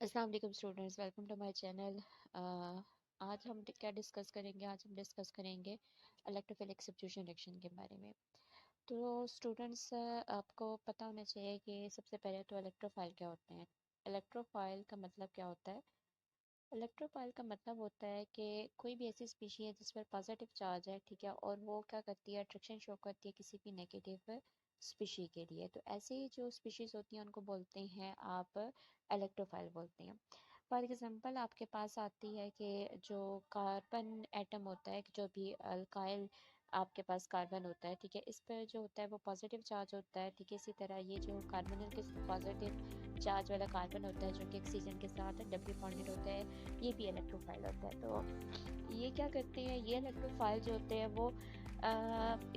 अस्सलाम वालेकुम students, welcome to my channel. आज हम क्या डिस्कस करेंगे? आज हम डिस्कस करेंगे इलेक्ट्रोफिलिक सब्स्टिट्यूशन रिएक्शन के बारे में। तो स्टूडेंट्स, आपको पता होना चाहिए कि सबसे पहले तो इलेक्ट्रोफाइल क्या होते हैं। इलेक्ट्रोफाइल का मतलब क्या होता है? इलेक्ट्रोफाइल का मतलब होता है कि कोई भी ऐसी स्पीशी है जिस पर पॉजिटिव चार्ज है, ठीक है, और वो क्या करती है, अट्रैक्शन शो करती है किसी भी नेगेटिव स्पीशी के लिए। तो ऐसे ही जो स्पीशीज होती हैं उनको बोलते हैं आप इलेक्ट्रोफाइल बोलते हैं। फॉर एग्जांपल आपके पास आती है कि जो कार्बन एटम होता है, जो भी अल्काइल आपके पास कार्बन होता है, ठीक है, इस पर जो होता है वो पॉजिटिव चार्ज होता है, ठीक है। इसी तरह ये जो कार्बोनिल के पॉजिटिव चार्ज वाला कार्बन होता है जो कि ऑक्सीजन के साथ डबली बॉन्डेड होता है, ये भी इलेक्ट्रोफाइल होता है। तो ये क्या करते हैं, ये इलेक्ट्रोफाइल जो होते हैं वो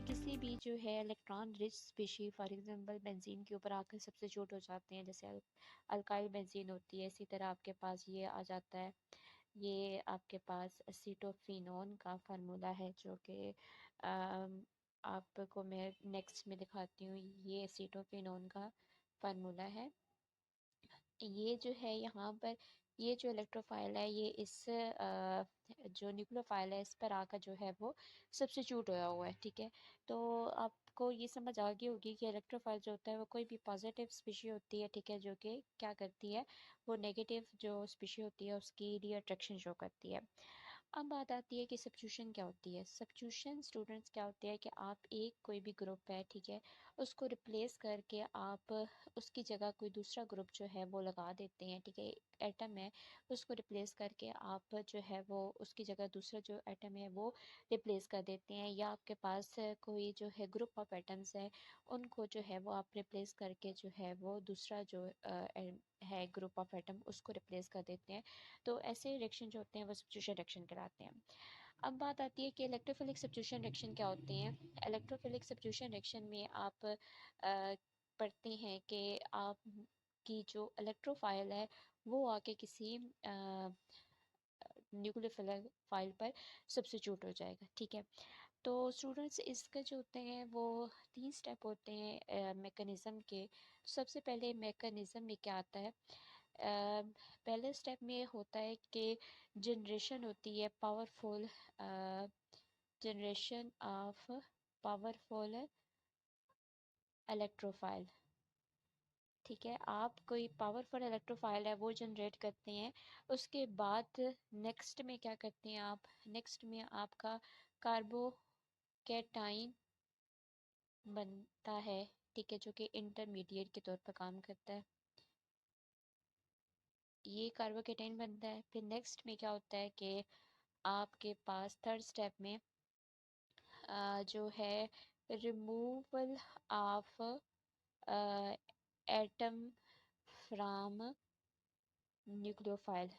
किसी भी जो है electron rich species, for example benzene के ऊपर आकर सब्स्टिट्यूट हो जाते हैं, जैसे अल्काइल बेंजीन होती है। इसी तरह आपके पास ये आ जाता है, ये आपके पास एसीटोफिनोन का फार्मूला है जो कि आपको मैं नेक्स्ट में दिखाती हूँ। ये एसीटोफिनोन का फार्मूला है। ये जो है यहाँ पर, ये जो इलेक्ट्रोफाइल है ये इस जो न्यूक्लियोफाइल है इस पर आकर जो है वो सब्स्टिट्यूट होया हुआ है, ठीक है। तो आपको ये समझ आ गई होगी कि इलेक्ट्रोफाइल जो होता है वो कोई भी पॉजिटिव स्पीशी होती है, ठीक है, जो कि क्या करती है, वो नेगेटिव जो स्पीशी होती है उसकी लिए अट्रैक्शन शो करती है। अब बात आती है कि सब्स्टिट्यूशन क्या होती है। सब्स्टिट्यूशन स्टूडेंट्स क्या होती है कि आप एक कोई भी ग्रुप है, ठीक है, उसको रिप्लेस करके आप उसकी जगह कोई दूसरा ग्रुप जो है वो लगा देते हैं, ठीक है। एटम है उसको रिप्लेस करके आप जो है वो उसकी जगह दूसरा जो एटम है वो रिप्लेस कर देते हैं, या आपके पास कोई जो है ग्रुप ऑफ एटम्स है उनको जो है वो आप रिप्लेस करके जो है वो दूसरा जो है ग्रुप ऑफ एटम उसको रिप्लेस कर देते हैं। तो ऐसे रिएक्शन जो होते हैं वो सब्स्टिट्यूशन रिएक्शन कहलाते हैं। अब बात आती है कि इलेक्ट्रोफिलिक सब्स्टिट्यूशन रिएक्शन क्या होते हैं। इलेक्ट्रोफिलिक सब्स्टिट्यूशन रिएक्शन में आप पढ़ते हैं कि आप की जो इलेक्ट्रोफाइल है वो आके किसी न्यूक्लियोफिलिक फाइल पर सब्स्टिट्यूट हो जाएगा, ठीक है। तो स्टूडेंट्स, इसके जो होते हैं वो 3 स्टेप होते हैं मैकेनिज्म के। सबसे पहले मैकेनिज्म में क्या आता है, पहले स्टेप में होता है कि जनरेशन होती है powerful, generation of powerful electrophile, ठीक है। आप कोई पावरफुल इलेक्ट्रोफाइल है वो जनरेट करते हैं। उसके बाद नेक्स्ट में क्या करते हैं आप, नेक्स्ट में आपका कार्बोकैटाइन बनता है, ठीक है, जो कि इंटरमीडिएट के तौर पर काम करता है। ये कार्बोकेटाइन बनता है। फिर नेक्स्ट में क्या होता है कि आपके पास थर्ड स्टेप में जो है removal of atom from nucleophile,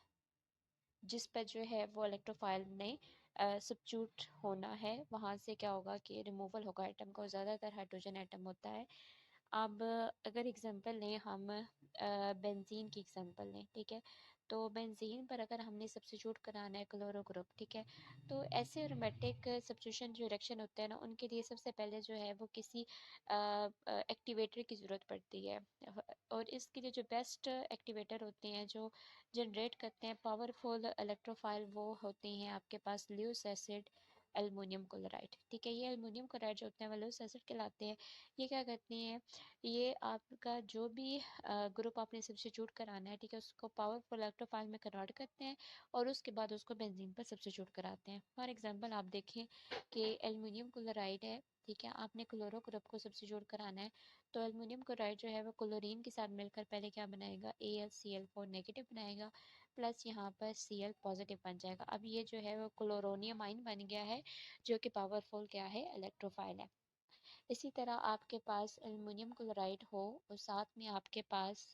जिस पर जो है वो इलेक्ट्रोफाइल ने सब्स्टिट्यूट होना है, वहाँ से क्या होगा कि रिमूवल होगा एटम का। ज़्यादातर हाइड्रोजन एटम होता है। अब अगर एग्जांपल लें हम बेंजीन की एग्जांपल लें, ठीक है, तो बेंजीन पर अगर हमने सब्स्टिट्यूट कराना है क्लोरो ग्रुप, ठीक है, तो ऐसे एरोमेटिक सब्स्टिट्यूशन जो रिएक्शन होते हैं ना उनके लिए सबसे पहले जो है वो किसी एक्टिवेटर की ज़रूरत पड़ती है। और इसके लिए जो बेस्ट एक्टिवेटर होते हैं जो जनरेट करते हैं पावरफुल इलेक्ट्रोफाइल, वो होते हैं आपके पास ल्यूस एसिड, एल्युमिनियम क्लोराइड, ठीक है। ये एल्युमिनियम क्लोराइड जो होते हैं वो ल्यूस एसिड कहलाते हैं। ये क्या करते हैं, ये आपका जो भी ग्रुप आपने सब्स्टिट्यूट कराना है, ठीक है, उसको पावरफुल इलेक्ट्रोफाइल में कन्वर्ट करते हैं और उसके बाद उसको बेंजीन पर सब्स्टिट्यूट कराते हैं। फॉर एग्जांपल आप देखें कि एल्युमिनियम क्लोराइड है, ठीक है, आपने क्लोरो ग्रुप को सब्स्टिट्यूट कराना है, तो एल्युमिनियम क्लोराइड जो है वो क्लोरीन के साथ मिलकर पहले क्या बनाएगा, AlCl4 नेगेटिव बनाएगा, प्लस यहाँ पर Cl पॉजिटिव बन जाएगा। अब ये जो है वो क्लोरोनियम आइन बन गया है जो कि पावरफुल क्या है, इलेक्ट्रोफाइल है। इसी तरह आपके पास एल्युमिनियम क्लोराइड हो और साथ में आपके पास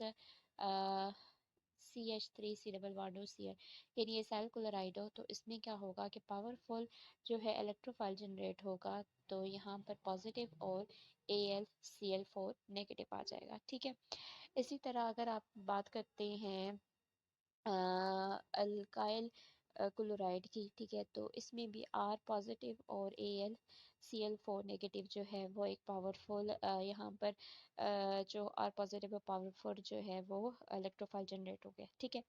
CH3 C डबल बॉन्ड हो Cl, यानी ये सेल क्लोराइड हो, तो इसमें क्या होगा कि पावरफुल जो है इलेक्ट्रोफाइल जनरेट होगा। तो यहाँ पर पॉजिटिव और AlCl4 नेगेटिव आ जाएगा, ठीक है। इसी तरह अगर आप बात करते हैं अल्काइल क्लोराइड की, ठीक है। तो इसमें भी आर पॉजिटिव और AlCl4 नेगेटिव जो है वो एक पावरफुल यहाँ पर जो आर पॉजिटिव और पावरफुल जो है वो इलेक्ट्रोफाइल जनरेट हो गया, ठीक है।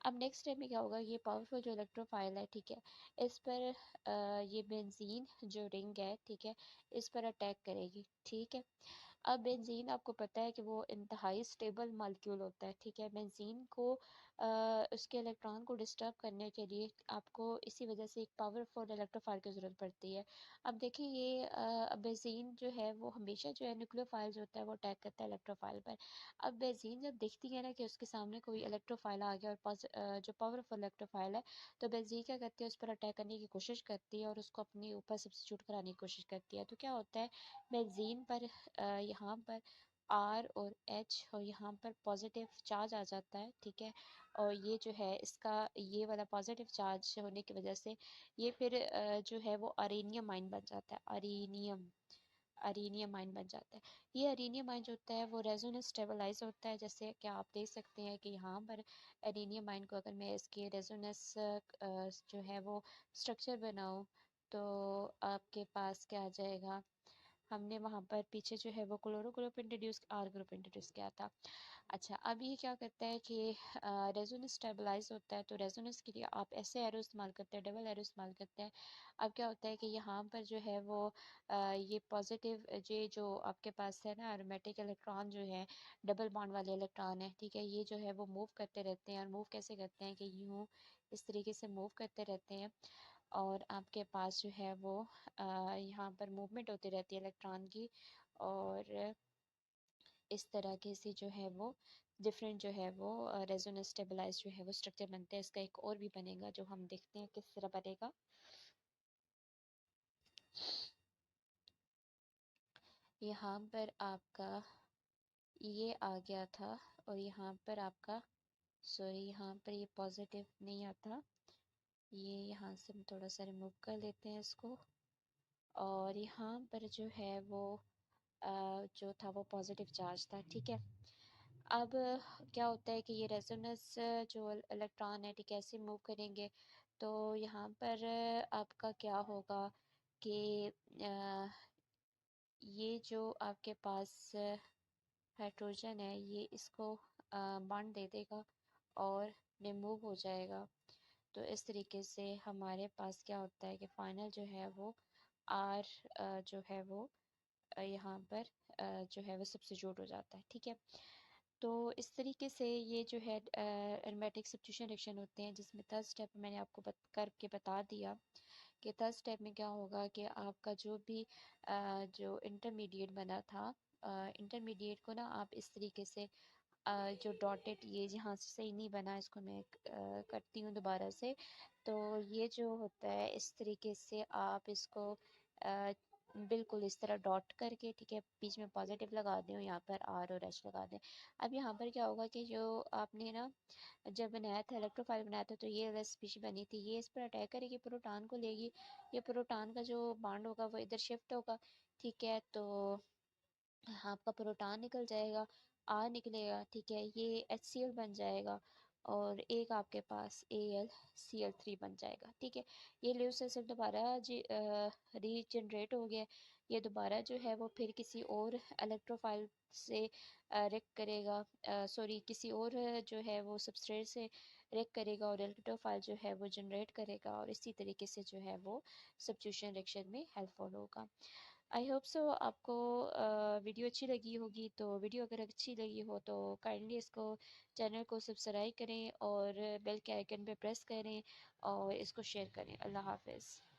अब नेक्स्ट स्टेप में क्या होगा, ये पावरफुल जो इलेक्ट्रोफाइल है, ठीक है, इस पर ये बेंजीन जो रिंग है, ठीक है, इस पर अटैक करेगी, ठीक है। अब बेंजीन आपको पता है कि वो इंतहाई स्टेबल मालिक्यूल होता है, ठीक है। बेंजीन को उसके इलेक्ट्रॉन को डिस्टर्ब करने के लिए आपको इसी वजह से एक पावरफुल इलेक्ट्रोफाइल की ज़रूरत पड़ती है। अब देखिए ये बेंजीन जो है वो हमेशा जो है न्यूक्लियोफाइल जो होता है वो अटैक करता है इलेक्ट्रोफाइल पर। अब बेंजीन जब देखती है ना कि उसके सामने कोई इलेक्ट्रोफाइल आ गया और जो पावरफुल इलेक्ट्रोफाइल है, तो बेंजीन क्या करती है, उस पर अटैक करने की कोशिश करती है और उसको अपने ऊपर सब्स्टिट्यूट कराने की कोशिश करती है। तो क्या होता है, बेंजीन पर यहाँ पर R और H और यहाँ पर पॉजिटिव चार्ज आ जाता है, ठीक है। और ये जो है इसका ये वाला पॉजिटिव चार्ज होने की वजह से ये फिर जो है वो अरेनियम आयन बन जाता है, अरेनियम आयन बन जाता है। ये अरेनियम आयन जो होता है वो रेजोनेंस स्टेबलाइज होता है, जैसे कि आप देख सकते हैं कि यहाँ पर अरेनियम आयन को अगर मैं इसके रेजोनेंस जो है वो स्ट्रक्चर बनाऊँ तो आपके पास क्या आ जाएगा, हमने वहाँ पर पीछे जो है वो chloro group introduce R group introduce किया था। अच्छा, अब ये क्या करता है कि रेजोनेंस स्टेबलाइज होता है, तो रेजोनेंस के लिए आप ऐसे एरो इस्तेमाल करते हैं, डबल एरो इस्तेमाल करते हैं। अब क्या होता है कि यहाँ पर जो है वो ये पॉजिटिव ये जो आपके पास है ना एरोमेटिक इलेक्ट्रॉन जो है डबल बॉन्ड वाले इलेक्ट्रॉन है, ठीक है, ये जो है वो मूव करते रहते हैं। और मूव कैसे करते हैं कि यूँ इस तरीके से मूव करते रहते हैं और आपके पास जो है वो यहाँ पर मूवमेंट होती रहती है इलेक्ट्रॉन की। और इस तरह के से जो है वो डिफरेंट जो है वो रेजोनेंस स्टेबलाइज जो है वो स्ट्रक्चर बनते हैं। इसका एक और भी बनेगा जो हम देखते हैं किस तरह बनेगा। यहाँ पर आपका ये आ गया था और यहाँ पर आपका सॉरी यहाँ पर ये पॉजिटिव नहीं आता, ये यहाँ से हम थोड़ा सा रिमूव कर लेते हैं इसको। और यहाँ पर जो है वो जो था वो पॉजिटिव चार्ज था, ठीक है। अब क्या होता है कि ये रेजोनेंस जो इलेक्ट्रॉन है, ठीक है, ऐसे मूव करेंगे तो यहाँ पर आपका क्या होगा कि ये जो आपके पास हाइड्रोजन है ये इसको बांध दे देगा और रिमूव हो जाएगा। तो इस तरीके से हमारे पास क्या होता है कि फाइनल जो है वो आर जो है वो यहाँ पर जो है वो सब्स्टिट्यूट हो जाता है, ठीक है। तो इस तरीके से ये जो है एरोमेटिक सब्स्टिट्यूशन रिएक्शन होते हैं, जिसमें थर्ड स्टेप मैंने आपको करके बता दिया कि थर्ड स्टेप में क्या होगा कि आपका जो भी जो इंटरमीडिएट बना था, इंटरमीडिएट को ना आप इस तरीके से जो डॉटेड ये जहाँ से सही नहीं बना, इसको मैं करती हूँ दोबारा से। तो ये जो होता है इस तरीके से आप इसको बिल्कुल इस तरह डॉट करके, ठीक है, बीच में पॉजिटिव लगा दें और यहाँ पर आर और एच लगा दें। अब यहाँ पर क्या होगा कि जो आपने ना जब बनाया था इलेक्ट्रोफाइल बनाया था तो ये वाला स्पीशीज बनी थी, ये इस पर अटैक करेगी, प्रोटॉन को लेगी, ये प्रोटॉन का जो बॉन्ड होगा वो इधर शिफ्ट होगा, ठीक है। तो आपका प्रोटॉन निकल जाएगा, आर निकलेगा, ठीक है, ये HCl बन जाएगा और एक आपके पास AlCl3 बन जाएगा, ठीक है। ये ल्यूस एसिड दोबारा रीजनरेट हो गया, ये दोबारा जो है वो फिर किसी और इलेक्ट्रोफाइल से रिएक्ट करेगा, सॉरी किसी और जो है वो सबस्ट्रेट से रिएक्ट करेगा और इलेक्ट्रोफाइल जो है वो जनरेट करेगा और इसी तरीके से जो है वो सब्स्टिट्यूशन रिएक्शन में हेल्पफुल होगा। आई होप सो आपको वीडियो अच्छी लगी होगी। तो वीडियो अगर अच्छी लगी हो तो काइंडली इसको चैनल को सब्सक्राइब करें और बेल के आइकन पे प्रेस करें और इसको शेयर करें। अल्लाह हाफिज़।